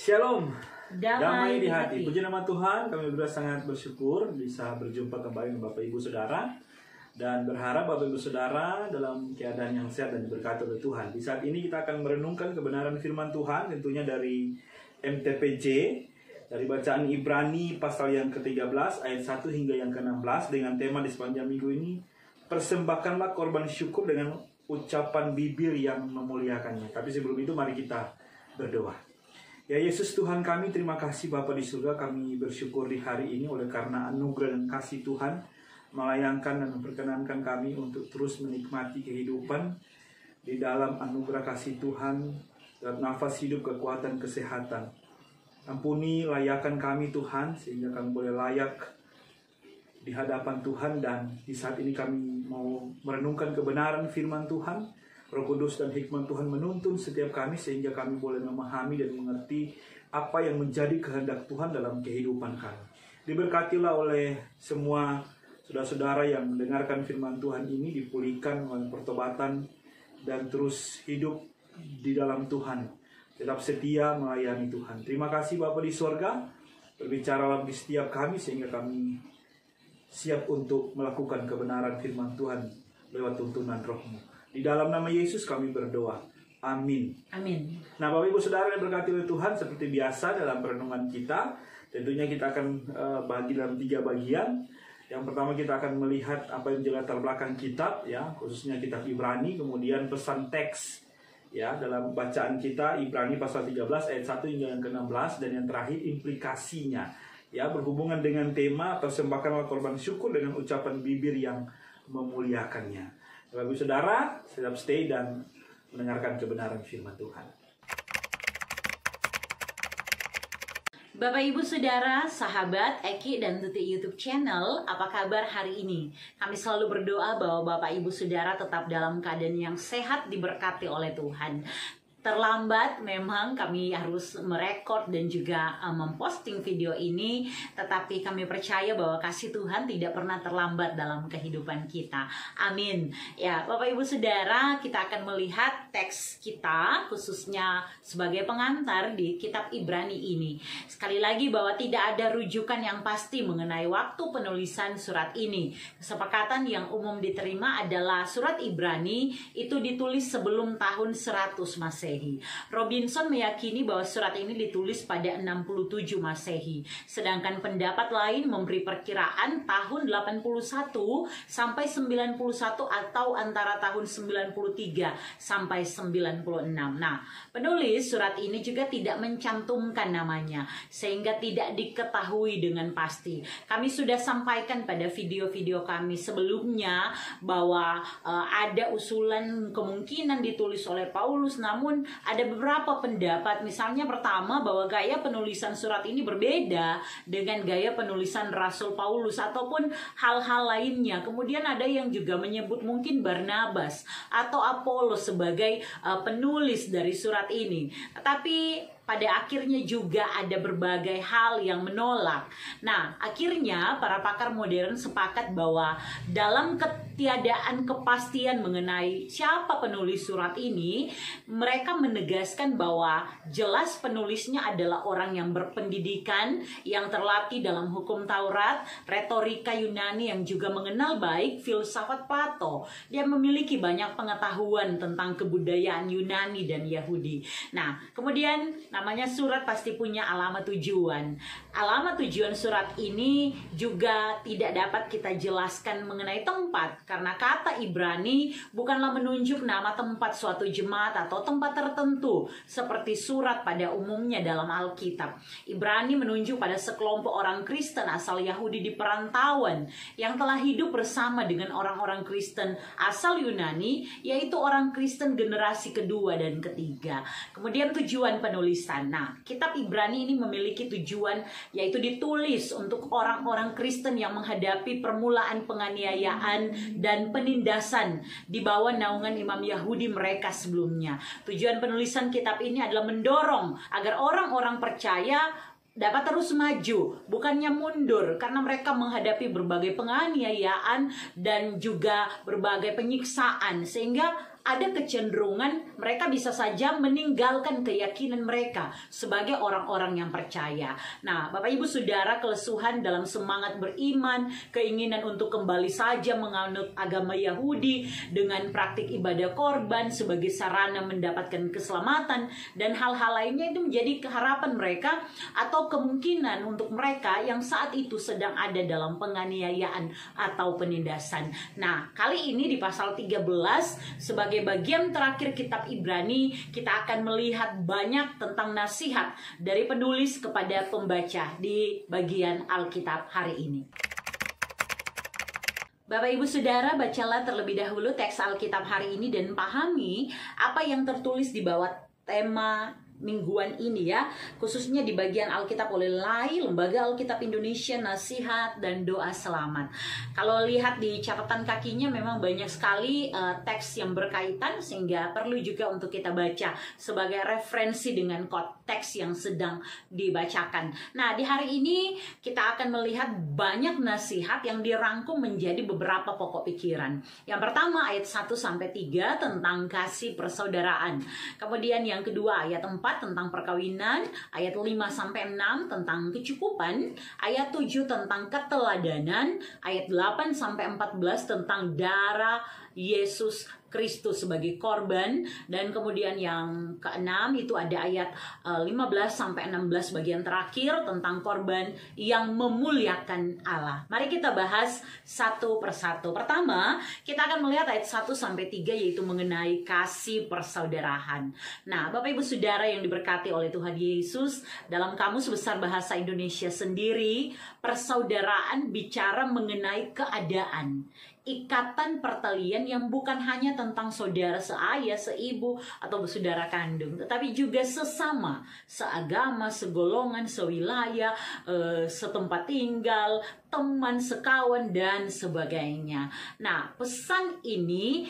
Shalom, Damai damai di di hati. hati. Puji nama Tuhan, kami berdua sangat bersyukur bisa berjumpa kembali dengan Bapak Ibu Saudara. Dan berharap Bapak Ibu Saudara dalam keadaan yang sehat dan diberkati oleh Tuhan. Di saat ini kita akan merenungkan kebenaran firman Tuhan, tentunya dari MTPJ, dari bacaan Ibrani pasal yang ke-13 ayat 1 hingga yang ke-16, dengan tema di sepanjang minggu ini, persembahkanlah korban syukur dengan ucapan bibir yang memuliakannya. Tapi sebelum itu mari kita berdoa. Ya Yesus Tuhan kami, terima kasih Bapa di surga, kami bersyukur di hari ini oleh karena anugerah dan kasih Tuhan melayangkan dan memperkenankan kami untuk terus menikmati kehidupan di dalam anugerah kasih Tuhan, dan nafas hidup, kekuatan, kesehatan. Ampuni layakan kami Tuhan, sehingga kami boleh layak di hadapan Tuhan. Dan di saat ini kami mau merenungkan kebenaran firman Tuhan. Roh Kudus dan hikmat Tuhan menuntun setiap kami sehingga kami boleh memahami dan mengerti apa yang menjadi kehendak Tuhan dalam kehidupan kami. Diberkatilah oleh semua saudara-saudara yang mendengarkan firman Tuhan ini, dipulihkan oleh pertobatan dan terus hidup di dalam Tuhan. Tetap setia melayani Tuhan. Terima kasih Bapa di sorga, berbicaralah di setiap kami sehingga kami siap untuk melakukan kebenaran firman Tuhan lewat tuntunan Roh-Mu. Di dalam nama Yesus kami berdoa. Amin. Amin. Nah, Bapak Ibu Saudara yang berkati oleh Tuhan, seperti biasa dalam renungan kita, tentunya kita akan bagi dalam 3 bagian. Yang pertama kita akan melihat apa yang menjadi latar belakang kitab, ya, khususnya kitab Ibrani, kemudian pesan teks, ya, dalam bacaan kita Ibrani pasal 13 ayat 1 hingga yang ke-16, dan yang terakhir implikasinya, ya, berhubungan dengan tema persembahkanlah korban syukur dengan ucapan bibir yang memuliakannya. Bapak Ibu Saudara, tetap stay dan mendengarkan kebenaran firman Tuhan. Bapak Ibu Saudara, sahabat Eki dan Tuti YouTube channel, apa kabar hari ini? Kami selalu berdoa bahwa Bapak Ibu Saudara tetap dalam keadaan yang sehat, diberkati oleh Tuhan. Terlambat memang kami harus merekod dan juga memposting video ini, tetapi kami percaya bahwa kasih Tuhan tidak pernah terlambat dalam kehidupan kita. Amin. Ya, Bapak Ibu Saudara, kita akan melihat teks kita khususnya sebagai pengantar di kitab Ibrani ini. Sekali lagi bahwa tidak ada rujukan yang pasti mengenai waktu penulisan surat ini. Kesepakatan yang umum diterima adalah surat Ibrani itu ditulis sebelum tahun 100 Masehi. Robinson meyakini bahwa surat ini ditulis pada 67 Masehi. Sedangkan pendapat lain memberi perkiraan tahun 81 sampai 91 atau antara tahun 93 sampai 96. Nah, penulis surat ini juga tidak mencantumkan namanya sehingga tidak diketahui dengan pasti. Kami sudah sampaikan pada video-video kami sebelumnya bahwa ada usulan kemungkinan ditulis oleh Paulus, namun ada beberapa pendapat, misalnya pertama bahwa gaya penulisan surat ini berbeda dengan gaya penulisan Rasul Paulus ataupun hal-hal lainnya. Kemudian ada yang juga menyebut mungkin Barnabas atau Apolos sebagai penulis dari surat ini. Tetapi pada akhirnya juga ada berbagai hal yang menolak. Nah, akhirnya para pakar modern sepakat bahwa dalam ketiadaan kepastian mengenai siapa penulis surat ini, mereka menegaskan bahwa jelas penulisnya adalah orang yang berpendidikan, yang terlatih dalam hukum Taurat, retorika Yunani, yang juga mengenal baik filsafat Plato. Dia memiliki banyak pengetahuan tentang kebudayaan Yunani dan Yahudi. Nah, kemudian namanya surat pasti punya alamat tujuan. Alamat tujuan surat ini juga tidak dapat kita jelaskan mengenai tempat, karena kata Ibrani bukanlah menunjuk nama tempat suatu jemaat atau tempat tertentu seperti surat pada umumnya dalam Alkitab. Ibrani menunjuk pada sekelompok orang Kristen asal Yahudi di perantauan yang telah hidup bersama dengan orang-orang Kristen asal Yunani, yaitu orang Kristen generasi kedua dan ketiga. Kemudian tujuan penulisan. Nah, kitab Ibrani ini memiliki tujuan, yaitu ditulis untuk orang-orang Kristen yang menghadapi permulaan penganiayaan dan penindasan di bawah naungan imam Yahudi mereka sebelumnya. Tujuan penulisan kitab ini adalah mendorong agar orang-orang percaya dapat terus maju, bukannya mundur, karena mereka menghadapi berbagai penganiayaan dan juga berbagai penyiksaan, sehingga ada kecenderungan mereka bisa saja meninggalkan keyakinan mereka sebagai orang-orang yang percaya. Nah, Bapak Ibu Saudara, kelesuhan dalam semangat beriman, keinginan untuk kembali saja menganut agama Yahudi dengan praktik ibadah korban sebagai sarana mendapatkan keselamatan dan hal-hal lainnya itu menjadi keharapan mereka atau kemungkinan untuk mereka yang saat itu sedang ada dalam penganiayaan atau penindasan. Nah, kali ini di pasal 13 sebagai bagian terakhir kitab Ibrani, kita akan melihat banyak tentang nasihat dari penulis kepada pembaca di bagian Alkitab hari ini. Bapak Ibu Saudara, bacalah terlebih dahulu teks Alkitab hari ini dan pahami apa yang tertulis di bawah tema mingguan ini ya, khususnya di bagian Alkitab oleh LAI, Lembaga Alkitab Indonesia, Nasihat dan Doa Selamat. Kalau lihat di catatan kakinya memang banyak sekali teks yang berkaitan sehingga perlu juga untuk kita baca sebagai referensi dengan teks yang sedang dibacakan. Nah, di hari ini kita akan melihat banyak nasihat yang dirangkum menjadi beberapa pokok pikiran. Yang pertama ayat 1-3 tentang kasih persaudaraan. Kemudian yang kedua ayat 4 tentang perkawinan, ayat 5-6 tentang kecukupan, ayat 7 tentang keteladanan, ayat 8-14 tentang darah Yesus Kristus sebagai korban, dan kemudian yang keenam itu ada ayat 15-16 bagian terakhir tentang korban yang memuliakan Allah. Mari kita bahas satu persatu. Pertama, kita akan melihat ayat 1-3 yaitu mengenai kasih persaudaraan. Nah, Bapak Ibu Saudara yang diberkati oleh Tuhan Yesus, dalam Kamus Besar Bahasa Indonesia sendiri, persaudaraan bicara mengenai keadaan, ikatan pertalian yang bukan hanya tentang saudara seayah, seibu, atau saudara kandung, tetapi juga sesama, seagama, segolongan, sewilayah, setempat tinggal, teman, sekawan, dan sebagainya. Nah, pesan ini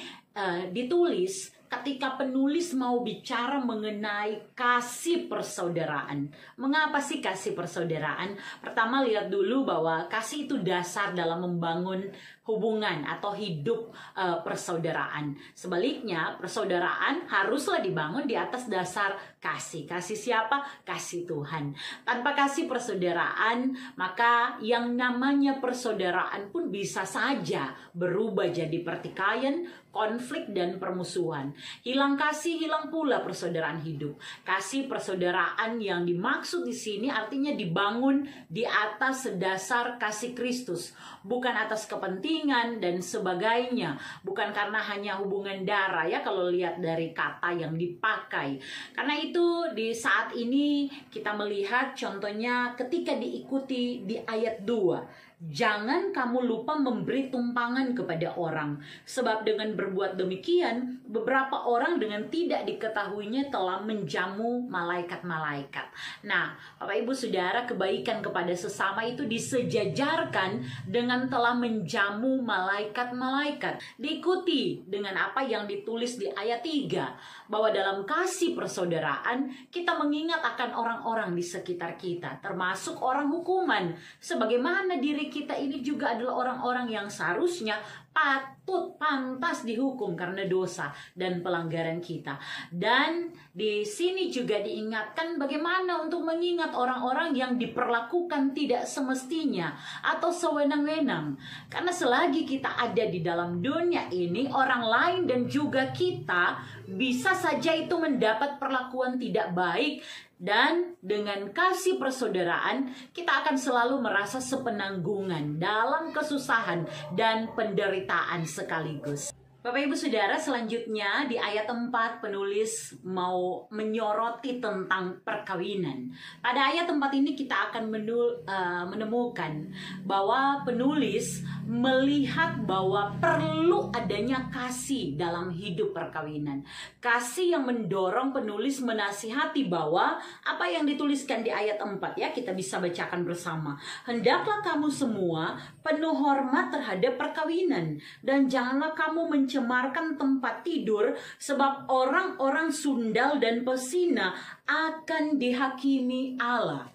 ditulis ketika penulis mau bicara mengenai kasih persaudaraan. Mengapa sih kasih persaudaraan? Pertama, lihat dulu bahwa kasih itu dasar dalam membangun hubungan atau hidup persaudaraan. Sebaliknya, persaudaraan haruslah dibangun di atas dasar kasih. Kasih siapa? Kasih Tuhan. Tanpa kasih persaudaraan, maka yang namanya persaudaraan pun bisa saja berubah jadi pertikaian, konflik, dan permusuhan. Hilang kasih, hilang pula persaudaraan hidup. Kasih persaudaraan yang dimaksud di sini artinya dibangun di atas dasar kasih Kristus, bukan atas kepentingan dan sebagainya, bukan karena hanya hubungan darah ya kalau lihat dari kata yang dipakai. Karena itu di saat ini kita melihat contohnya ketika diikuti di ayat 2. Jangan kamu lupa memberi tumpangan kepada orang, sebab dengan berbuat demikian, beberapa orang dengan tidak diketahuinya telah menjamu malaikat-malaikat. Nah, Bapak Ibu Saudara, kebaikan kepada sesama itu disejajarkan dengan telah menjamu malaikat-malaikat. Diikuti dengan apa yang ditulis di ayat 3, bahwa dalam kasih persaudaraan, kita mengingat akan orang-orang di sekitar kita, termasuk orang hukuman, sebagaimana diri kita ini juga adalah orang-orang yang seharusnya pantas dihukum karena dosa dan pelanggaran kita. Dan di sini juga diingatkan bagaimana untuk mengingat orang-orang yang diperlakukan tidak semestinya atau sewenang-wenang. Karena selagi kita ada di dalam dunia ini, orang lain dan juga kita bisa saja itu mendapat perlakuan tidak baik. Dan dengan kasih persaudaraan, kita akan selalu merasa sepenanggungan dalam kesusahan dan penderitaan sekaligus. Bapak Ibu Saudara, selanjutnya di ayat 4 penulis mau menyoroti tentang perkawinan. Pada ayat 4 ini kita akan menemukan bahwa penulis melihat bahwa perlu adanya kasih dalam hidup perkawinan. Kasih yang mendorong penulis menasihati bahwa apa yang dituliskan di ayat 4 ya, kita bisa bacakan bersama. Hendaklah kamu semua penuh hormat terhadap perkawinan, dan janganlah kamu mencemarkan tempat tidur, sebab orang-orang sundal dan pesina akan dihakimi Allah.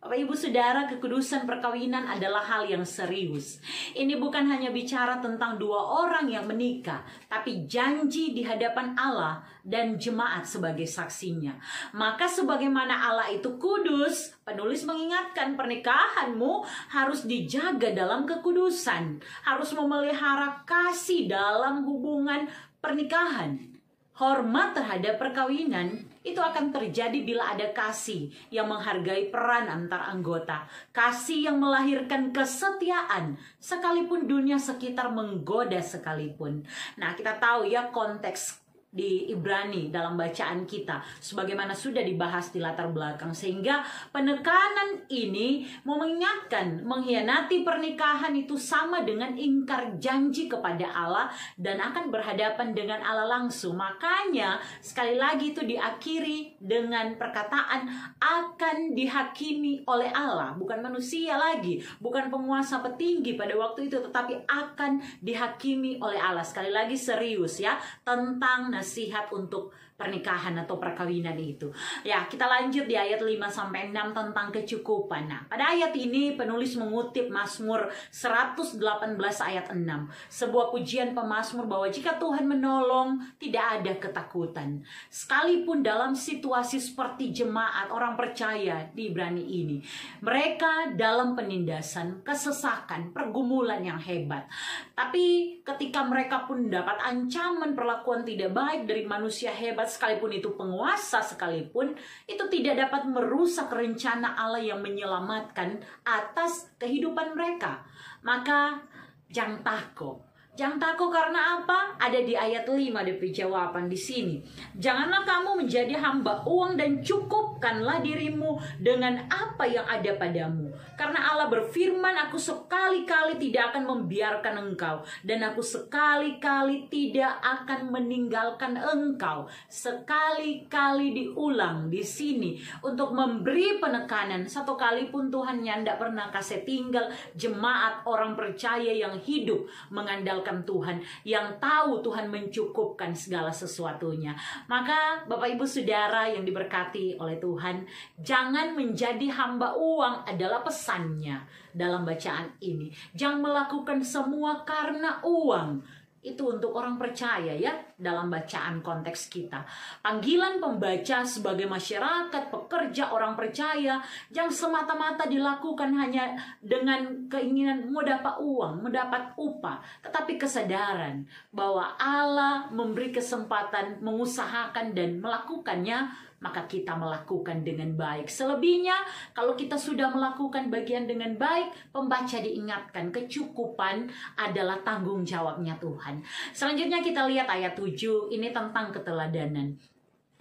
Bapak Ibu Saudara, kekudusan perkawinan adalah hal yang serius. Ini bukan hanya bicara tentang dua orang yang menikah, tapi janji di hadapan Allah dan jemaat sebagai saksinya. Maka sebagaimana Allah itu kudus, penulis mengingatkan pernikahanmu harus dijaga dalam kekudusan, harus memelihara kasih dalam hubungan pernikahan. Hormat terhadap perkawinan itu akan terjadi bila ada kasih yang menghargai peran antar anggota. Kasih yang melahirkan kesetiaan sekalipun dunia sekitar menggoda sekalipun. Nah, kita tahu ya konteks di Ibrani dalam bacaan kita sebagaimana sudah dibahas di latar belakang, sehingga penekanan ini mau mengingatkan mengkhianati pernikahan itu sama dengan ingkar janji kepada Allah dan akan berhadapan dengan Allah langsung. Makanya sekali lagi itu diakhiri dengan perkataan akan dihakimi oleh Allah, bukan manusia lagi, bukan penguasa petinggi pada waktu itu, tetapi akan dihakimi oleh Allah. Sekali lagi serius ya tentang nasihat untuk pernikahan atau perkawinan itu. Ya, kita lanjut di ayat 5-6 tentang kecukupan. Nah, pada ayat ini penulis mengutip Mazmur 118 ayat 6. Sebuah pujian pemazmur bahwa jika Tuhan menolong, tidak ada ketakutan. Sekalipun dalam situasi seperti jemaat orang percaya di Ibrani ini, mereka dalam penindasan, kesesakan, pergumulan yang hebat. Tapi ketika mereka pun mendapat ancaman perlakuan tidak baik dari manusia hebat, sekalipun itu penguasa sekalipun, itu tidak dapat merusak rencana Allah yang menyelamatkan atas kehidupan mereka. Maka jangan takut. Jangan takut karena apa? Ada di ayat 5 ada jawaban di sini. Janganlah kamu menjadi hamba uang dan cukupkanlah dirimu dengan apa yang ada padamu. Karena Allah berfirman, aku sekali-kali tidak akan membiarkan engkau dan aku sekali-kali tidak akan meninggalkan engkau. Sekali-kali diulang di sini untuk memberi penekanan. Satu kali pun Tuhan tidak pernah kasih tinggal jemaat orang percaya yang hidup mengandalkan Tuhan, yang tahu Tuhan mencukupkan segala sesuatunya. Maka Bapak Ibu Saudara yang diberkati oleh Tuhan, jangan menjadi hamba uang adalah pesannya dalam bacaan ini. Jangan melakukan semua karena uang. Itu untuk orang percaya ya, dalam bacaan konteks kita. Panggilan pembaca sebagai masyarakat, pekerja, orang percaya, jangan semata-mata dilakukan hanya dengan keinginan mau dapat uang, mendapat upah. Tetapi kesadaran bahwa Allah memberi kesempatan mengusahakan dan melakukannya, maka kita melakukan dengan baik. Selebihnya, kalau kita sudah melakukan bagian dengan baik, pembaca diingatkan kecukupan adalah tanggung jawabnya Tuhan. Selanjutnya kita lihat ayat 7, ini tentang keteladanan.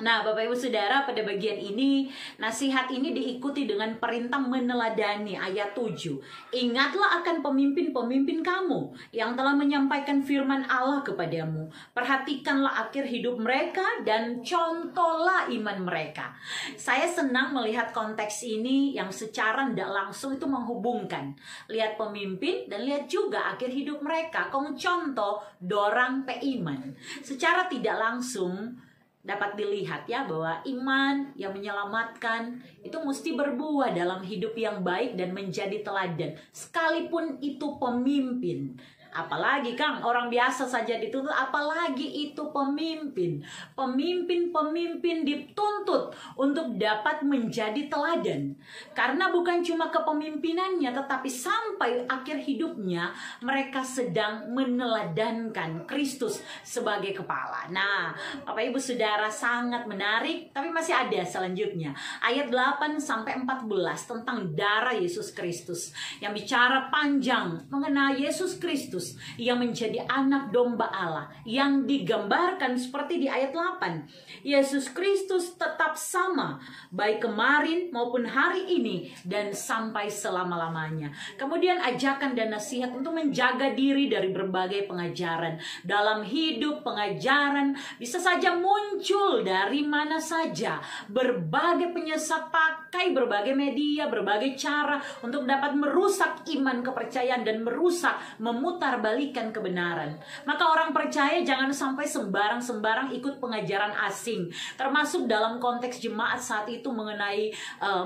Nah, Bapak Ibu Saudara, pada bagian ini, nasihat ini diikuti dengan perintah meneladani ayat 7. Ingatlah akan pemimpin-pemimpin kamu yang telah menyampaikan firman Allah kepadamu. Perhatikanlah akhir hidup mereka dan contohlah iman mereka. Saya senang melihat konteks ini yang secara tidak langsung itu menghubungkan. Lihat pemimpin dan lihat juga akhir hidup mereka. Kong contoh dorang pe iman. Secara tidak langsung dapat dilihat ya bahwa iman yang menyelamatkan itu mesti berbuah dalam hidup yang baik dan menjadi teladan sekalipun itu pemimpin. Apalagi Kang, orang biasa saja dituntut, apalagi itu pemimpin. Pemimpin dituntut untuk dapat menjadi teladan. Karena bukan cuma kepemimpinannya, tetapi sampai akhir hidupnya mereka sedang meneladankan Kristus sebagai kepala. Nah, Bapak Ibu Saudara, sangat menarik, tapi masih ada selanjutnya. Ayat 8-14 tentang darah Yesus Kristus yang bicara panjang mengenai Yesus Kristus yang menjadi anak domba Allah, yang digambarkan seperti di ayat 8. Yesus Kristus tetap sama baik kemarin maupun hari ini dan sampai selama-lamanya. Kemudian ajakan dan nasihat untuk menjaga diri dari berbagai pengajaran. Dalam hidup, pengajaran bisa saja muncul dari mana saja. Berbagai penyesat pakai berbagai media, berbagai cara untuk dapat merusak iman kepercayaan dan merusak, memutar memutarbalikan kebenaran. Maka orang percaya jangan sampai sembarang-sembarang ikut pengajaran asing, termasuk dalam konteks jemaat saat itu mengenai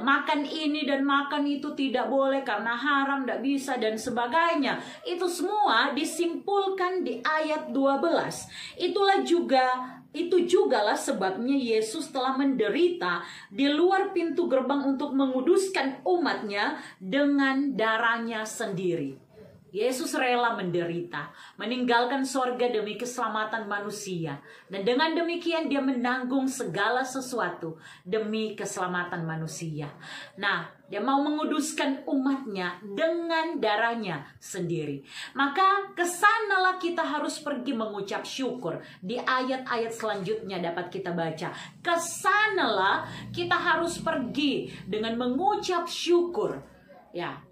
makan ini dan makan itu tidak boleh karena haram, tidak bisa dan sebagainya. Itu semua disimpulkan di ayat 12. Itu jugalah sebabnya Yesus telah menderita di luar pintu gerbang untuk menguduskan umatnya dengan darahnya sendiri. Yesus rela menderita, meninggalkan sorga demi keselamatan manusia. Dan dengan demikian dia menanggung segala sesuatu demi keselamatan manusia. Nah, dia mau menguduskan umatnya dengan darahnya sendiri. Maka kesanalah kita harus pergi mengucap syukur. Di ayat-ayat selanjutnya dapat kita baca. Kesanalah kita harus pergi dengan mengucap syukur. Ya.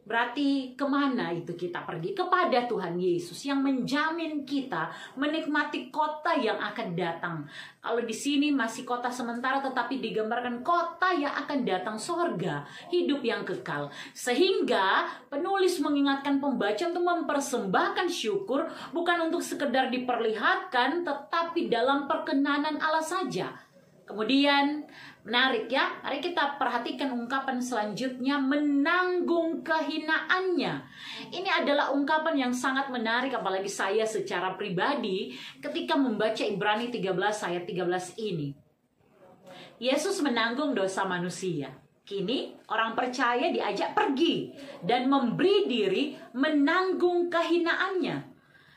Berarti kemana itu kita pergi? Kepada Tuhan Yesus yang menjamin kita menikmati kota yang akan datang. Kalau di sini masih kota sementara, tetapi digambarkan kota yang akan datang, sorga, hidup yang kekal. Sehingga penulis mengingatkan pembaca untuk mempersembahkan syukur bukan untuk sekedar diperlihatkan, tetapi dalam perkenanan Allah saja. Kemudian menarik ya, mari kita perhatikan ungkapan selanjutnya, menanggung kehinaannya. Ini adalah ungkapan yang sangat menarik, apalagi saya secara pribadi ketika membaca Ibrani 13 ayat 13 ini. Yesus menanggung dosa manusia. Kini orang percaya diajak pergi dan memberi diri menanggung kehinaannya.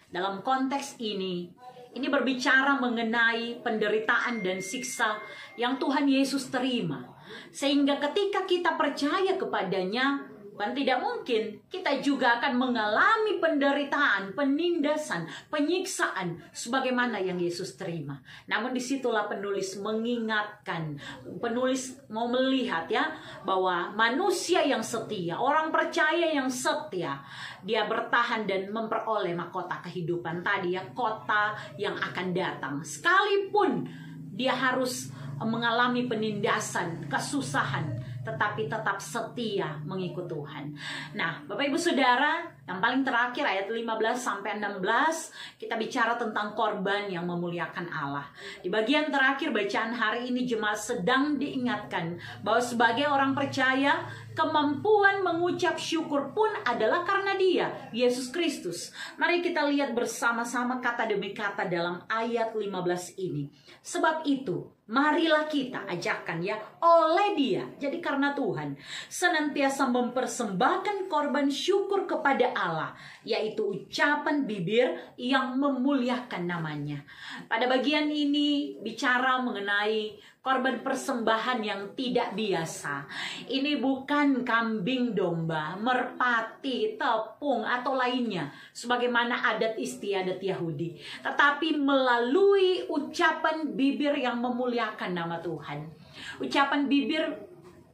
Dalam konteks ini berbicara mengenai penderitaan dan siksa yang Tuhan Yesus terima. Sehingga ketika kita percaya kepadanya, kan tidak mungkin kita juga akan mengalami penderitaan, penindasan, penyiksaan sebagaimana yang Yesus terima. Namun disitulah penulis mengingatkan, penulis mau melihat ya, bahwa manusia yang setia, orang percaya yang setia, dia bertahan dan memperoleh mahkota kehidupan tadi ya, kota yang akan datang. Sekalipun dia harus mengalami penindasan, kesusahan, tetapi tetap setia mengikut Tuhan. Nah, Bapak Ibu Saudara, yang paling terakhir ayat 15 sampai 16 kita bicara tentang korban yang memuliakan Allah. Di bagian terakhir bacaan hari ini jemaat sedang diingatkan bahwa sebagai orang percaya, kemampuan mengucap syukur pun adalah karena Dia, Yesus Kristus. Mari kita lihat bersama-sama kata demi kata dalam ayat 15 ini. Sebab itu, marilah kita ajakkan ya oleh Dia, jadi karena Tuhan, senantiasa mempersembahkan korban syukur kepada Allah, yaitu ucapan bibir yang memuliakan namanya. Pada bagian ini bicara mengenai korban persembahan yang tidak biasa. Ini bukan kambing domba, merpati, tepung, atau lainnya, sebagaimana adat istiadat Yahudi. Tetapi melalui ucapan bibir yang memuliakan nama Tuhan. Ucapan bibir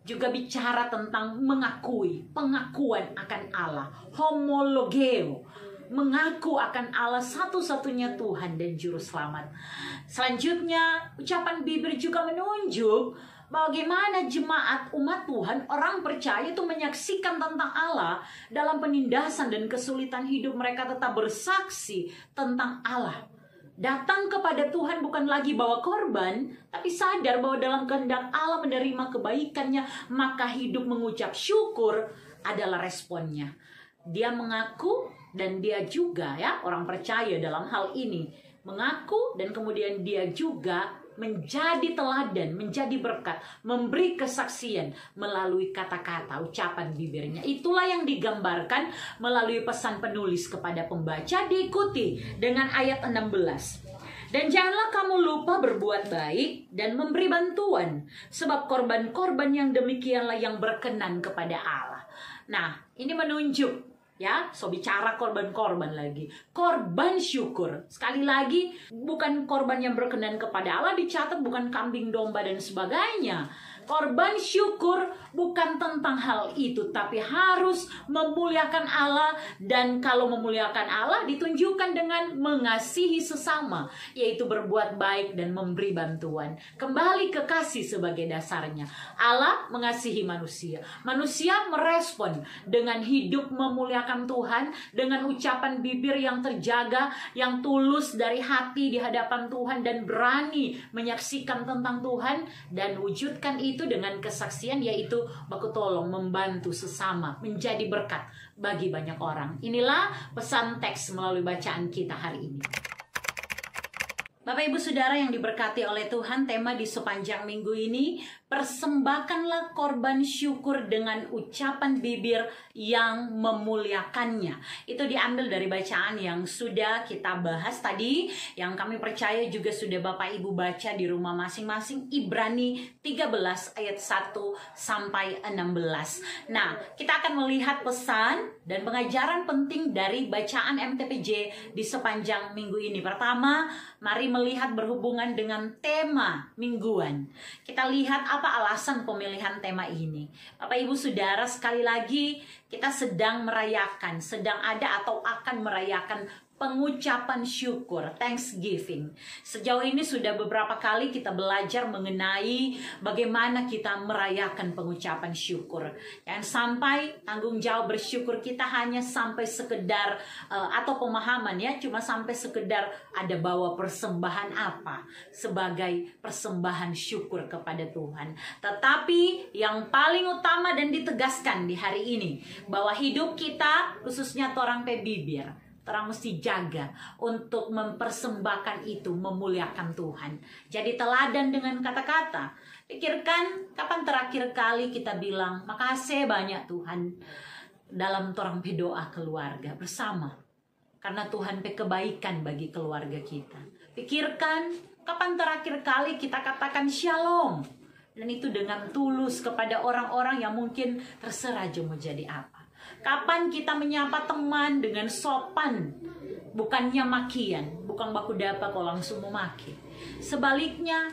juga bicara tentang mengakui, pengakuan akan Allah. Homologeo, mengaku akan Allah satu-satunya Tuhan dan Juru Selamat. Selanjutnya, ucapan bibir juga menunjuk bagaimana jemaat umat Tuhan, orang percaya itu menyaksikan tentang Allah dalam penindasan dan kesulitan hidup. Mereka tetap bersaksi tentang Allah. Datang kepada Tuhan bukan lagi bawa korban, tapi sadar bahwa dalam kehendak Allah menerima kebaikannya, maka hidup mengucap syukur adalah responnya. Dia mengaku dan dia juga ya, orang percaya dalam hal ini mengaku dan kemudian dia juga menjadi teladan, menjadi berkat, memberi kesaksian melalui kata-kata, ucapan bibirnya. Itulah yang digambarkan melalui pesan penulis kepada pembaca, diikuti dengan ayat 16. Dan janganlah kamu lupa berbuat baik dan memberi bantuan, sebab korban-korban yang demikianlah yang berkenan kepada Allah. Nah, ini menunjuk ya, so bicara korban-korban lagi. Korban syukur. Sekali lagi, bukan korban yang berkenan kepada Allah, dicatat bukan kambing domba dan sebagainya. Korban syukur bukan tentang hal itu, tapi harus memuliakan Allah. Dan kalau memuliakan Allah ditunjukkan dengan mengasihi sesama, yaitu berbuat baik dan memberi bantuan. Kembali ke kasih sebagai dasarnya. Allah mengasihi manusia. Manusia merespon dengan hidup memuliakan Tuhan, dengan ucapan bibir yang terjaga, yang tulus dari hati di hadapan Tuhan, dan berani menyaksikan tentang Tuhan, dan wujudkan itu dengan kesaksian, yaitu baku tolong membantu sesama menjadi berkat bagi banyak orang. Inilah pesan teks melalui bacaan kita hari ini. Bapak Ibu Saudara yang diberkati oleh Tuhan, tema di sepanjang minggu ini, persembahkanlah korban syukur dengan ucapan bibir yang memuliakannya. Itu diambil dari bacaan yang sudah kita bahas tadi, yang kami percaya juga sudah Bapak Ibu baca di rumah masing-masing, Ibrani 13 ayat 1 sampai 16. Nah, kita akan melihat pesan dan pengajaran penting dari bacaan MTPJ di sepanjang minggu ini. Pertama, mari melihat berhubungan dengan tema mingguan. Kita lihat apa alasan pemilihan tema ini. Bapak Ibu Saudara, sekali lagi kita sedang merayakan, sedang ada atau akan merayakan pengucapan syukur, Thanksgiving. Sejauh ini sudah beberapa kali kita belajar mengenai bagaimana kita merayakan pengucapan syukur. Jangan sampai tanggung jawab bersyukur kita hanya sampai sekedar atau pemahaman ya, cuma sampai sekedar ada bawa persembahan apa sebagai persembahan syukur kepada Tuhan. Tetapi yang paling utama dan ditegaskan di hari ini, bahwa hidup kita, khususnya orang bibir, orang mesti jaga untuk mempersembahkan itu, memuliakan Tuhan. Jadi teladan dengan kata-kata. Pikirkan kapan terakhir kali kita bilang makasih banyak Tuhan dalam orang berdoa keluarga bersama. Karena Tuhan kebaikan bagi keluarga kita. Pikirkan kapan terakhir kali kita katakan shalom. Dan itu dengan tulus kepada orang-orang yang mungkin terserah aja mau jadi apa. Kapan kita menyapa teman dengan sopan, bukannya makian, bukan baku dapa kok langsung memaki. Sebaliknya,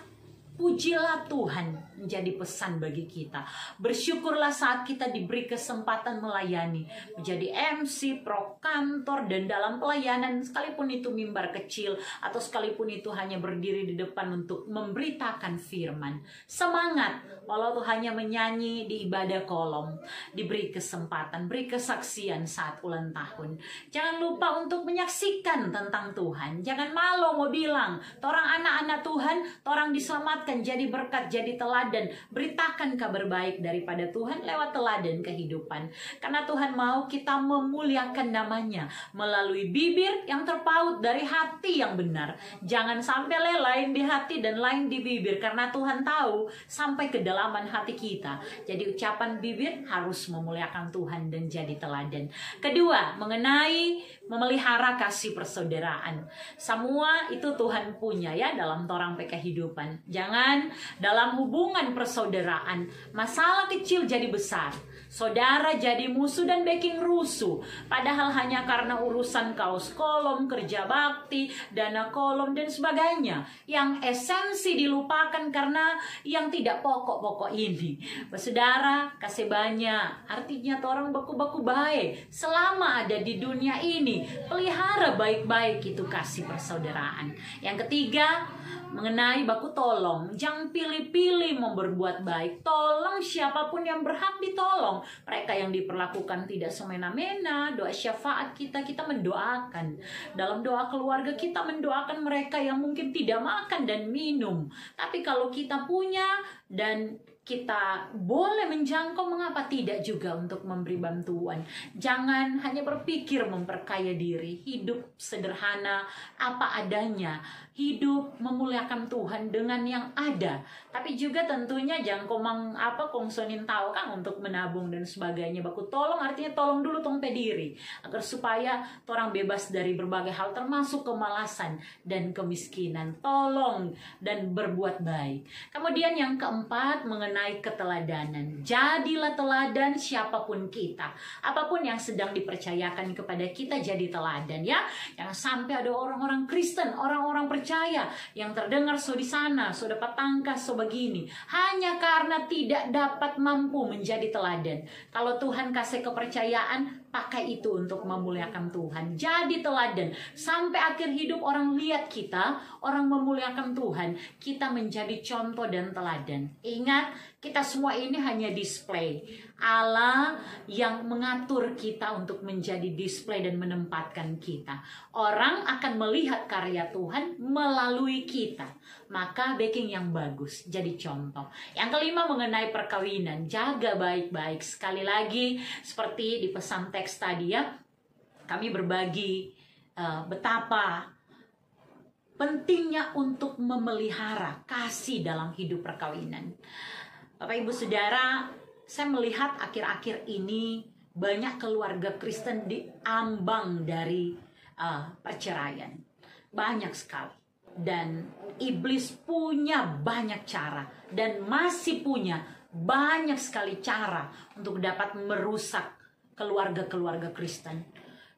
pujilah Tuhan menjadi pesan bagi kita. Bersyukurlah saat kita diberi kesempatan melayani, menjadi MC, pro kantor, dan dalam pelayanan, sekalipun itu mimbar kecil atau sekalipun itu hanya berdiri di depan untuk memberitakan firman. Semangat, walau itu hanya menyanyi di ibadah kolom, diberi kesempatan, beri kesaksian saat ulang tahun. Jangan lupa untuk menyaksikan tentang Tuhan. Jangan malu mau bilang, torang anak-anak Tuhan, torang diselamatkan, jadi berkat, jadi teladan. Beritakan kabar baik daripada Tuhan lewat teladan kehidupan. Karena Tuhan mau kita memuliakan namanya melalui bibir yang terpaut dari hati yang benar. Jangan sampai lain di hati dan lain di bibir, karena Tuhan tahu sampai kedalaman hati kita. Jadi ucapan bibir harus memuliakan Tuhan dan jadi teladan. Kedua, mengenai memelihara kasih persaudaraan. Semua itu Tuhan punya ya dalam torang kehidupan. Jangan dalam hubungan persaudaraan masalah kecil jadi besar, saudara jadi musuh dan baking rusuh, padahal hanya karena urusan kaos kolom, kerja bakti, dana kolom dan sebagainya, yang esensi dilupakan karena yang tidak pokok-pokok ini. Saudara, kasih banyak artinya orang baku-baku baik selama ada di dunia ini. Pelihara baik-baik itu kasih persaudaraan. Yang ketiga, mengenai baku tolong. Jangan pilih-pilih mau berbuat baik. Tolong siapapun yang berhak ditolong. Mereka yang diperlakukan tidak semena-mena. Doa syafaat kita mendoakan. Dalam doa keluarga kita mendoakan mereka yang mungkin tidak makan dan minum. Tapi kalau kita punya dan kita boleh menjangkau, mengapa tidak juga untuk memberi bantuan? Jangan hanya berpikir memperkaya diri, hidup sederhana apa adanya, hidup memuliakan Tuhan dengan yang ada. Tapi juga tentunya jangan kongsonin tahu kan untuk menabung dan sebagainya. Baku tolong artinya tolong dulu tong pediri, agar supaya orang bebas dari berbagai hal termasuk kemalasan dan kemiskinan. Tolong dan berbuat baik. Kemudian yang keempat, mengenai mengenai keteladanan. Jadilah teladan siapapun kita. Apapun yang sedang dipercayakan kepada kita, jadi teladan ya. Jangan sampai ada orang-orang Kristen, orang-orang percaya yang terdengar so di sana, so dapat tangkas, so begini. Hanya karena tidak dapat mampu menjadi teladan. Kalau Tuhan kasih kepercayaan, pakai itu untuk memuliakan Tuhan. Jadi teladan. Sampai akhir hidup orang lihat kita, orang memuliakan Tuhan. Kita menjadi contoh dan teladan. Ingat, kita semua ini hanya display. Allah yang mengatur kita untuk menjadi display dan menempatkan kita. Orang akan melihat karya Tuhan melalui kita. Maka baking yang bagus, jadi contoh. Yang kelima mengenai perkawinan. Jaga baik-baik. Sekali lagi, seperti di pesan teks tadi ya, kami berbagi betapa pentingnya untuk memelihara kasih dalam hidup perkawinan. Bapak Ibu Saudara, saya melihat akhir-akhir ini banyak keluarga Kristen diambang dari perceraian. Banyak sekali. Dan iblis punya banyak cara dan masih punya banyak sekali cara untuk dapat merusak keluarga-keluarga Kristen.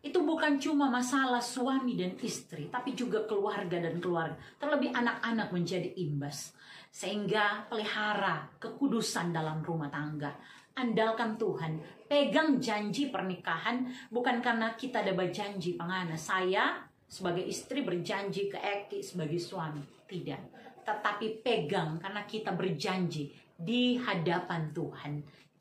Itu bukan cuma masalah suami dan istri, tapi juga keluarga dan keluarga. Terlebih anak-anak menjadi imbas. Sehingga pelihara kekudusan dalam rumah tangga. Andalkan Tuhan. Pegang janji pernikahan. Bukan karena kita ada janji pangana. Saya sebagai istri berjanji ke Eki sebagai suami. Tidak. Tetapi pegang karena kita berjanji di hadapan Tuhan.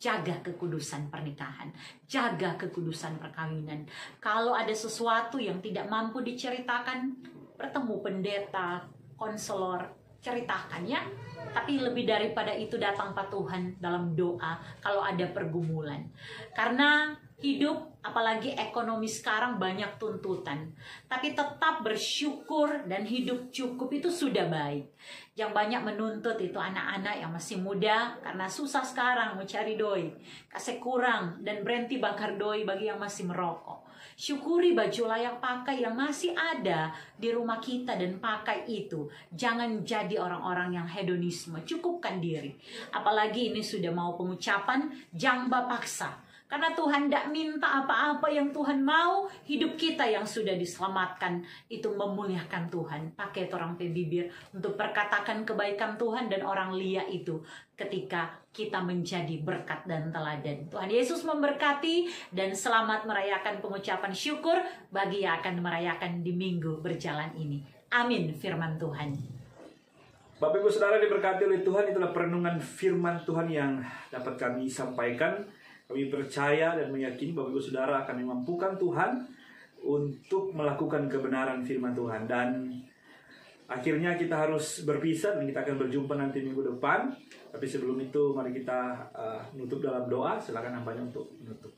Jaga kekudusan pernikahan, jaga kekudusan perkawinan. Kalau ada sesuatu yang tidak mampu diceritakan, bertemu pendeta, konselor, ceritakan ya. Tapi lebih daripada itu datang Pak Tuhan dalam doa kalau ada pergumulan. Karena hidup, apalagi ekonomi sekarang banyak tuntutan. Tapi tetap bersyukur dan hidup cukup itu sudah baik. Yang banyak menuntut itu anak-anak yang masih muda karena susah sekarang mencari doi. Kasih kurang dan berhenti bakar doi bagi yang masih merokok. Syukuri baju layak pakai yang masih ada di rumah kita dan pakai itu. Jangan jadi orang-orang yang hedonisme. Cukupkan diri. Apalagi ini sudah mau pengucapan jamba paksa. Karena Tuhan tidak minta apa-apa, yang Tuhan mau hidup kita yang sudah diselamatkan itu memuliakan Tuhan. Pakai orang bibir untuk perkatakan kebaikan Tuhan dan orang lihat itu ketika kita menjadi berkat dan teladan. Tuhan Yesus memberkati dan selamat merayakan pengucapan syukur bagi yang akan merayakan di minggu berjalan ini. Amin firman Tuhan. Bapak Ibu Saudara diberkati oleh Tuhan, itulah perenungan firman Tuhan yang dapat kami sampaikan. Kami percaya dan meyakini Bapak Ibu Saudara akan dimampukan Tuhan untuk melakukan kebenaran firman Tuhan. Dan akhirnya kita harus berpisah dan kita akan berjumpa nanti minggu depan. Tapi sebelum itu mari kita nutup dalam doa. Silakan hambanya untuk menutup.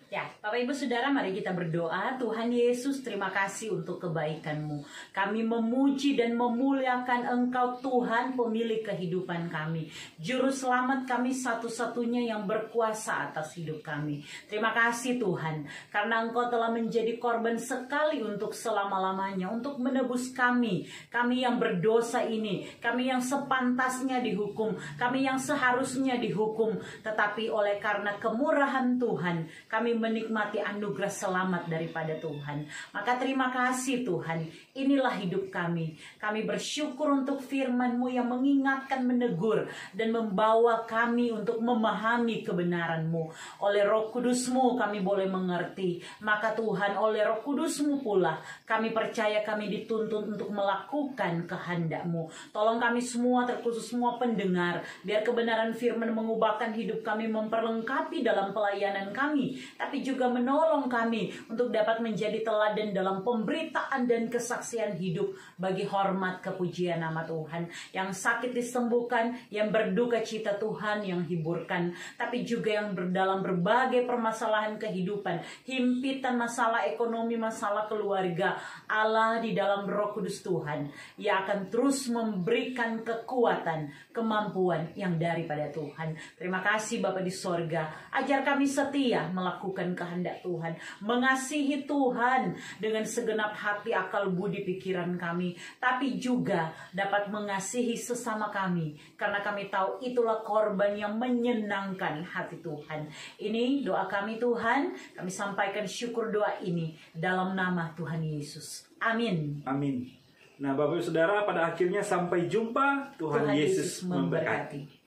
Ya, Bapak Ibu Saudara, mari kita berdoa. Tuhan Yesus, terima kasih untuk kebaikan-Mu. Kami memuji dan memuliakan Engkau Tuhan, pemilik kehidupan kami. Juru selamat kami satu-satunya yang berkuasa atas hidup kami. Terima kasih Tuhan, karena Engkau telah menjadi korban sekali untuk selama-lamanya, untuk menebus kami. Kami yang berdosa ini, kami yang sepantasnya dihukum, kami yang seharusnya dihukum. Tetapi oleh karena kemurahan Tuhan, kami menikmati anugerah selamat daripada Tuhan. Maka terima kasih Tuhan. Inilah hidup kami. Kami bersyukur untuk firman-Mu yang mengingatkan, menegur, dan membawa kami untuk memahami kebenaran-Mu. Oleh Roh Kudus-Mu kami boleh mengerti. Maka Tuhan, oleh Roh Kudus-Mu pula kami percaya kami dituntun untuk melakukan kehendak-Mu. Tolong kami semua, terkhusus semua pendengar, biar kebenaran firman mengubahkan hidup kami, memperlengkapi dalam pelayanan kami, tapi juga menolong kami untuk dapat menjadi teladan dalam pemberitaan dan kesaksian hidup bagi hormat kepujian nama Tuhan. Yang sakit disembuhkan, yang berduka cita Tuhan yang hiburkan, tapi juga yang dalam berbagai permasalahan kehidupan, himpitan masalah ekonomi, masalah keluarga, Allah di dalam Roh Kudus Tuhan, Ia akan terus memberikan kekuatan, kemampuan yang daripada Tuhan. Terima kasih Bapa di sorga, ajar kami setia melakukan melakukan kehendak Tuhan, mengasihi Tuhan dengan segenap hati, akal, budi, pikiran kami, tapi juga dapat mengasihi sesama kami, karena kami tahu itulah korban yang menyenangkan hati Tuhan. Ini doa kami Tuhan, kami sampaikan syukur doa ini dalam nama Tuhan Yesus. Amin. Amin. Nah, Bapak Ibu Saudara, pada akhirnya sampai jumpa. Tuhan Yesus memberkati.